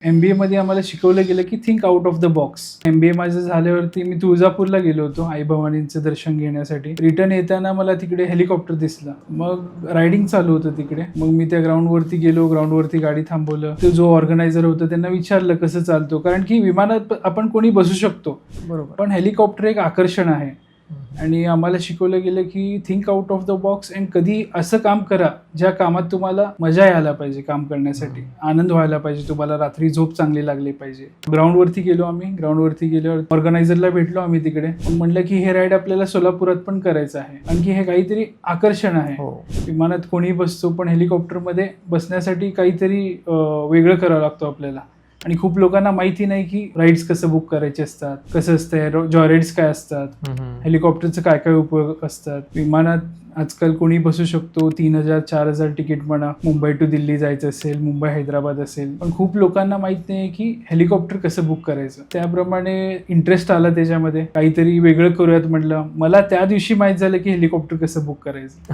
MBA मध्ये आम्हाला शिकवलं गेलं की think out of the box. MBA माझं झाल्यावरती मी तुळजापूरला गेलो होतो आई भवानींचं दर्शन घेण्यासाठी. रिटर्न येताना मला तिकडे हेलिकॉप्टर दिसला. मग रायडिंग चालू होतं तिकडे. मग मी त्या ग्राउंडवरती गेलो, ग्राउंडवरती गाडी थांबवलं. तो जो ऑर्गनायझर होता त्यांना विचारलं कसं चालतो, कारण की विमानात आपण कोणी बसू शकतो, बरोबर. पण हेलिकॉप्टर एक आकर्षण आहे. आणि आम्हाला शिकवलं गेलं की think out of the box and कधी असं काम करा ज्या कामात तुम्हाला मजा यायला पाहिजे, काम करण्यासाठी आनंद व्हायला पाहिजे, तुम्हाला रात्री झोप चांगली लागली पाहिजे. ग्राउंडवरती गेलो आम्ही. ग्राउंडवरती गेल्यावर ऑर्गनायझरला भेटलो आम्ही तिकडे. म्हणलं की हे राईड आपल्याला सोलापुरात पण करायचं आहे, आणखी हे काहीतरी आकर्षण आहे. विमानात कोणी बसतो, पण हेलिकॉप्टरमध्ये बसण्यासाठी काहीतरी वेगळं करावं लागतं आपल्याला. आणि खूप लोकांना माहिती नाही की राईड्स कसं बुक करायचे असतात, कसं असतं, जॉयराईड्स काय असतात, हेलिकॉप्टरचं काय काय उपयोग असतात. विमानात आजकाल कोणी बसू शकतो. 3,000-4,000 तिकीट म्हणा. मुंबई टू दिल्ली जायचं असेल, मुंबई हैदराबाद असेल, पण खूप लोकांना माहित नाही की हेलिकॉप्टर कसं बुक करायचं. त्याप्रमाणे इंटरेस्ट आला त्याच्यामध्ये. काहीतरी वेगळं करूयात म्हटलं. मला त्या दिवशी माहीत झालं की हेलिकॉप्टर कसं बुक करायचं.